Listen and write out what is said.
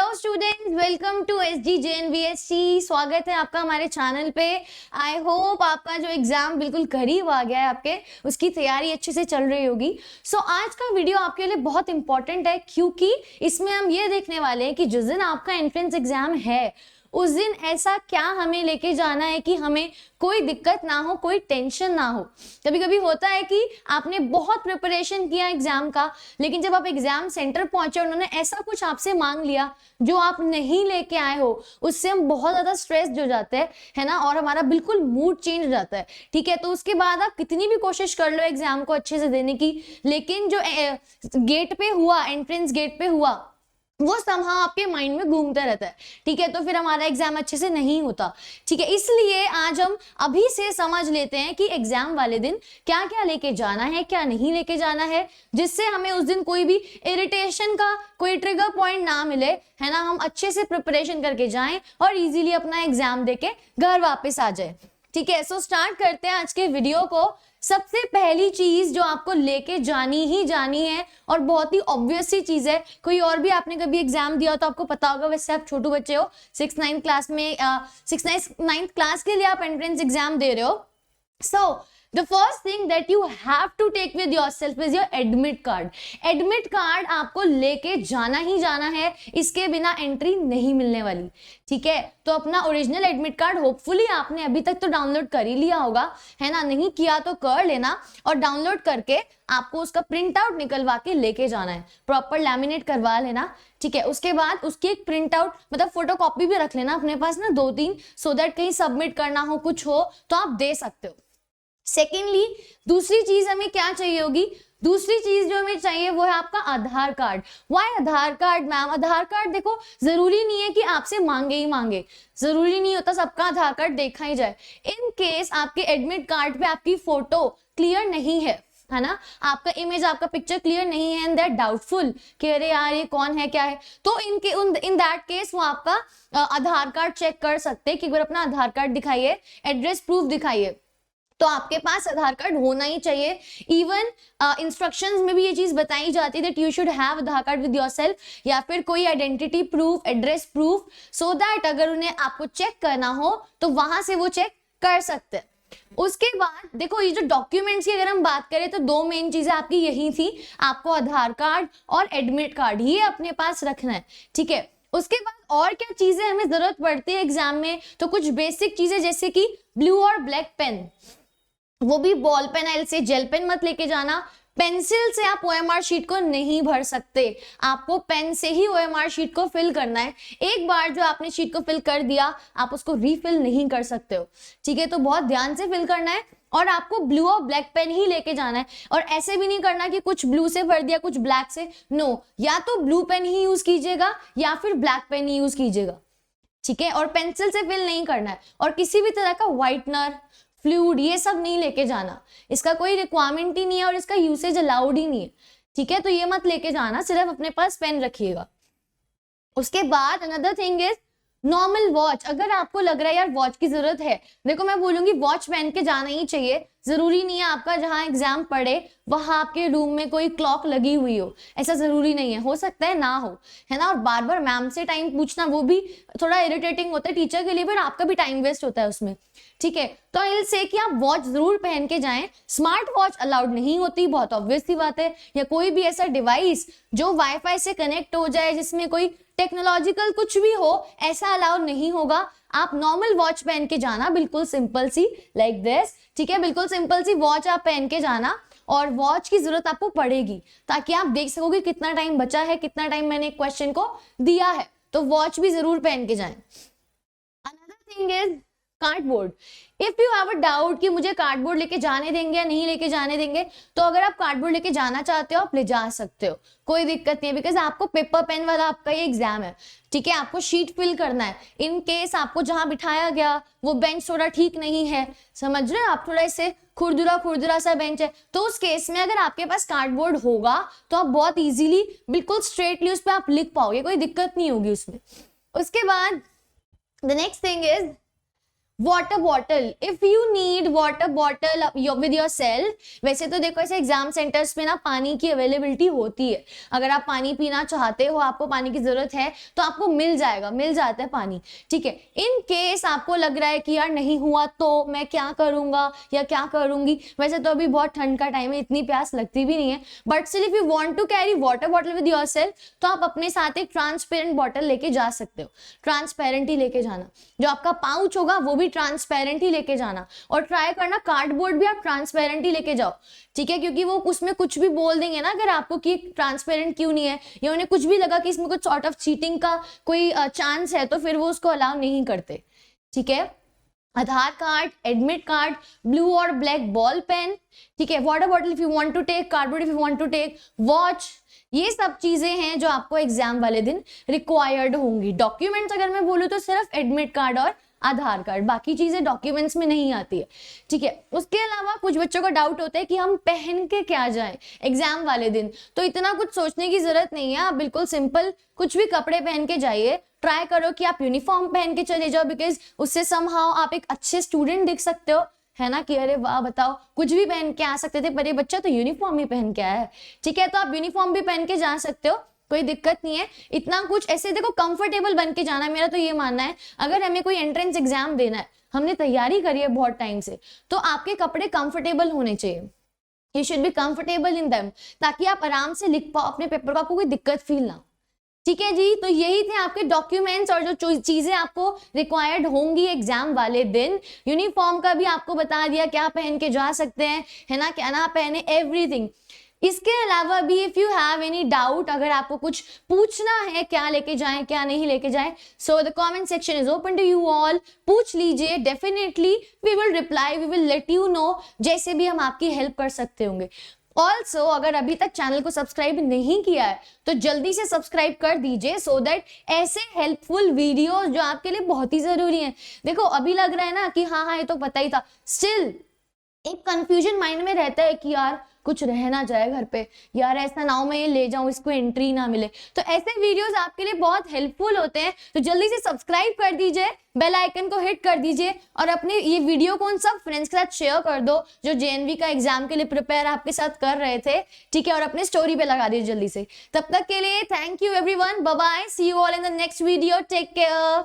Hello students, welcome to SGJNVST। स्वागत है आपका हमारे चैनल पे। आई होप आपका जो एग्जाम बिल्कुल करीब आ गया है, आपके उसकी तैयारी अच्छे से चल रही होगी। सो आज का वीडियो आपके लिए बहुत इंपॉर्टेंट है, क्योंकि इसमें हम ये देखने वाले हैं कि जिस दिन आपका एंट्रेंस एग्जाम है उस दिन ऐसा क्या हमें लेके जाना है कि हमें कोई दिक्कत ना हो, कोई टेंशन ना हो। कभी कभी होता है कि आपने बहुत प्रिपरेशन किया एग्जाम का, लेकिन जब आप एग्जाम सेंटर पहुंचे उन्होंने ऐसा कुछ आपसे मांग लिया जो आप नहीं लेके आए हो, उससे हम बहुत ज्यादा स्ट्रेस्ड हो जाते हैं, है ना, और हमारा बिल्कुल मूड चेंज हो जाता है। ठीक है, तो उसके बाद आप कितनी भी कोशिश कर लो एग्जाम को अच्छे से देने की, लेकिन जो गेट पे हुआ, एंट्रेंस गेट पे हुआ, वो समहाउ आपके माइंड में घूमता रहता है। ठीक है, तो फिर हमारा एग्जाम अच्छे से नहीं होता। ठीक है, इसलिए आज हम अभी से समझ लेते हैं कि एग्जाम वाले दिन क्या क्या लेके जाना है, क्या नहीं लेके जाना है, जिससे हमें उस दिन कोई भी इरिटेशन का कोई ट्रिगर पॉइंट ना मिले, है ना। हम अच्छे से प्रिपरेशन करके जाएं और इजीली अपना एग्जाम देके घर वापस आ जाए। ठीक है, सो स्टार्ट करते हैं आज के वीडियो को। सबसे पहली चीज जो आपको लेके जानी ही जानी है, और बहुत ही ऑब्वियस सी चीज है, कोई और भी आपने कभी एग्जाम दिया तो आपको पता होगा, वैसे आप छोटे बच्चे हो, 6-9 क्लास में 6-9 क्लास के लिए आप एंट्रेंस एग्जाम दे रहे हो। सो the first thing that you have to take with yourself is your admit card. Admit card आपको लेके जाना ही जाना है, इसके बिना एंट्री नहीं मिलने वाली। ठीक है, तो अपना ओरिजिनल एडमिट कार्ड होपफुली आपने अभी तक तो डाउनलोड कर ही लिया होगा, है ना। नहीं किया तो कर लेना, और डाउनलोड करके आपको उसका प्रिंट आउट निकलवा के लेके जाना है, प्रॉपर लैमिनेट करवा लेना। ठीक है, उसके बाद उसकी एक प्रिंट आउट मतलब फोटो कॉपी भी रख लेना अपने पास ना, 2-3, सो दैट कहीं सबमिट करना हो, कुछ हो तो आप दे सकते हो। सेकेंडली, दूसरी चीज हमें क्या चाहिए होगी? दूसरी चीज जो हमें चाहिए वो है आपका आधार कार्ड। वाई आधार कार्ड मैम? आधार कार्ड देखो, जरूरी नहीं है कि आपसे मांगे ही मांगे, जरूरी नहीं होता सबका आधार कार्ड देखा ही जाए। इन केस आपके एडमिट कार्ड पे आपकी फोटो क्लियर नहीं है ना, आपका इमेज, आपका पिक्चर क्लियर नहीं है, एंड दैट डाउटफुल कि अरे यार ये कौन है, क्या है, तो इन दैट केस वो आपका आधार कार्ड चेक कर सकते हैं कि अगर अपना आधार कार्ड दिखाइए, एड्रेस प्रूफ दिखाइए, तो आपके पास आधार कार्ड होना ही चाहिए। इवन इंस्ट्रक्शंस में भी ये चीज बताई जाती है that you should have Aadhaar card with yourself, या फिर कोई identity proof, address proof, so that अगर उन्हें आपको चेक करना हो तो वहां से वो चेक कर सकते हैं। उसके बाद देखो, ये जो डॉक्यूमेंट्स की अगर हम बात करें तो 2 मेन चीजें आपकी यही थी, आपको आधार कार्ड और एडमिट कार्ड, ये अपने पास रखना है। ठीक है, उसके बाद और क्या चीजें हमें जरूरत पड़ती है एग्जाम में, तो कुछ बेसिक चीजें जैसे कि ब्लू और ब्लैक पेन, वो भी बॉल पेन, ऐसे जेल पेन मत लेके जाना। पेंसिल से आप OMR शीट को नहीं भर सकते, आपको पेन से ही OMR शीट को फिल करना है। एक बार जो आपने शीट को फिल कर दिया, आप उसको रीफिल नहीं कर सकते हो। ठीक है, तो बहुत ध्यान से फिल करना है, और आपको ब्लू और ब्लैक पेन ही लेके जाना है। और ऐसे भी नहीं करना कि कुछ ब्लू से भर दिया कुछ ब्लैक से, नो, या तो ब्लू पेन ही यूज कीजिएगा या फिर ब्लैक पेन ही यूज कीजिएगा। ठीक है, और पेंसिल से फिल नहीं करना है, और किसी भी तरह का व्हाइटनर, फ्लूइड, ये सब नहीं लेके जाना, इसका कोई रिक्वायरमेंट ही नहीं है और इसका यूसेज अलाउड ही नहीं है। ठीक है, तो ये मत लेके जाना, सिर्फ अपने पास पेन रखिएगा। उसके बाद another thing is normal watch. अगर आपको लग रहा है यार वॉच की जरूरत है, देखो मैं बोलूंगी वॉच पहन के जाना ही चाहिए। जरूरी नहीं है आपका जहां एग्जाम पड़े वहां आपके रूम में कोई क्लॉक लगी हुई हो, ऐसा जरूरी नहीं है, हो सकता है ना हो, है ना। और बार बार मैम से टाइम पूछना वो भी थोड़ा इरिटेटिंग होता है टीचर के लिए, पर आपका भी टाइम वेस्ट होता है उसमें। ठीक है, तो आई विल से कि आप वॉच जरूर पहन के जाएं। स्मार्ट वॉच अलाउड नहीं होती, बहुत ऑब्वियस सी बात है, या कोई भी ऐसा डिवाइस जो वाईफाई से कनेक्ट हो जाए, जिसमें कोई टेक्नोलॉजिकल कुछ भी हो, ऐसा अलाउड नहीं होगा। आप नॉर्मल वॉच पहन के जाना, बिल्कुल सिंपल सी, लाइक दिस। ठीक है, बिल्कुल सिंपल सी वॉच आप पहन के जाना, और वॉच की जरूरत आपको पड़ेगी ताकि आप देख सकोगे कितना टाइम बचा है, कितना टाइम मैंने क्वेश्चन को दिया है, तो वॉच भी जरूर पहन के जाएं। Another thing is cardboard. If you have a doubt कि मुझे कार्डबोर्ड लेके जाने देंगे या नहीं लेके जाने देंगे, तो अगर आप कार्डबोर्ड लेके जाना चाहते हो आप ले जा सकते हो, कोई दिक्कत नहीं है, बिकॉज आपको पेपर पेन वाला आपका ये एग्जाम है। ठीक है, आपको शीट फिल करना है। इन केस आपको जहां बिठाया गया वो बेंच थोड़ा ठीक नहीं है, समझ रहे हैं आप, थोड़ा इससे खुरदुरा सा बेंच है, तो उस केस में अगर आपके पास कार्डबोर्ड होगा तो आप बहुत इजीली बिल्कुल स्ट्रेटली उस पर आप लिख पाओगे, कोई दिक्कत नहीं होगी उसमें। उसके बाद the next thing is water bottle, if you need water bottle with your self, वैसे तो देखो ऐसे एग्जाम सेंटर्स पे ना पानी की अवेलेबिलिटी होती है, अगर आप पानी पीना चाहते हो, आपको पानी की जरूरत है तो आपको मिल जाएगा, मिल जाता है पानी, ठीक है। इन केस आपको लग रहा है कि यार नहीं हुआ तो मैं क्या करूंगा या क्या करूंगी, वैसे तो अभी बहुत ठंड का टाइम है, इतनी प्यास लगती भी नहीं है, but still if you want to carry water bottle with yourself तो आप अपने साथ एक ट्रांसपेरेंट बॉटल लेके जा सकते हो, ट्रांसपेरेंट ही लेके जाना, जो आपका पाउच होगा वो भी ट्रांसपेरेंट ही लेके जाना, और ट्राई करना कार्डबोर्ड भी आप ट्रांसपेरेंट ही लेके जाओ, ठीक है, क्योंकि वो उसमें कुछ भी बोल देंगे ना अगर आपको कि ट्रांसपेरेंट क्यों नहीं है, या उन्हें कुछ भी लगा कि इसमें कुछ सॉर्ट ऑफ चीटिंग का कोई चांस है तो फिर वो उसको अलाउ नहीं करते, ठीक है। Aadhaar card, admit card, blue और ब्लैक बॉल पेन, ठीक है, water bottle if you want to take, cardboard if you want to take, watch, ये सब चीजें हैं जो आपको एग्जाम वाले दिन रिक्वायर्ड होंगी। डॉक्यूमेंट्स अगर मैं बोलूँ तो सिर्फ एडमिट कार्ड और आधार कार्ड, बाकी चीजें डॉक्यूमेंट्स में नहीं आती है, ठीक है। उसके अलावा कुछ बच्चों का डाउट होता है कि हम पहन के क्या जाएं एग्जाम वाले दिन, तो इतना कुछ सोचने की जरूरत नहीं है, आप बिल्कुल सिंपल कुछ भी कपड़े पहन के जाइए, ट्राई करो कि आप यूनिफॉर्म पहन के चले जाओ, बिकॉज उससे समहाउ आप एक अच्छे स्टूडेंट दिख सकते हो, है ना, कि अरे वाह बताओ कुछ भी पहन के आ सकते थे पर ये बच्चा तो यूनिफॉर्म ही पहन के आया है, ठीक है, तो आप यूनिफॉर्म भी पहन के जा सकते हो, कोई दिक्कत नहीं है। इतना कुछ ऐसे देखो कंफर्टेबल बन के जाना है, मेरा तो ये मानना है अगर हमें कोई एंट्रेंस एग्जाम देना है, हमने तैयारी करी है बहुत टाइम से, तो आपके कपड़े कंफर्टेबल होने चाहिए, you should be comfortable in them, ताकि आप आराम से लिख पाओ अपने पेपर को, आपको कोई दिक्कत फील ना, ठीक है जी। तो यही थे आपके डॉक्यूमेंट्स और जो चीजें आपको रिक्वायर्ड होंगी एग्जाम वाले दिन। यूनिफॉर्म का भी आपको बता दिया क्या पहन के जा सकते हैं, है ना, क्या ना पहने, एवरीथिंग। इसके अलावा भी if you have any doubt, अगर आपको कुछ पूछना है क्या लेके जाएं क्या नहीं लेके जाएं, so the comment section is open to you all, पूछ लीजिए, definitely we will reply, we will let you know, जैसे भी हम आपकी हेल्प कर सकते होंगे। ऑल्सो अगर अभी तक चैनल को सब्सक्राइब नहीं किया है तो जल्दी से सब्सक्राइब कर दीजिए, सो दैट ऐसे हेल्पफुल वीडियोस जो आपके लिए बहुत ही जरूरी हैं। देखो अभी लग रहा है ना कि हाँ ये तो पता ही था, स्टिल एक कंफ्यूजन माइंड में रहता है कि यार कुछ रह ना जाए घर पे, यार ऐसा ना हो मैं ये ले जाऊं इसको एंट्री ना मिले, तो ऐसे वीडियोस आपके लिए बहुत हेल्पफुल होते हैं, तो जल्दी से सब्सक्राइब कर दीजिए, बेल आइकन को हिट कर दीजिए, और अपने ये वीडियो को उन सब फ्रेंड्स के साथ शेयर कर दो जो जेएनवी का एग्जाम के लिए प्रिपेयर आपके साथ कर रहे थे, ठीक है, और अपने स्टोरी पे लगा दीजिए जल्दी से। तब तक के लिए thank you everyone, bye bye, see you all in the next video, take care.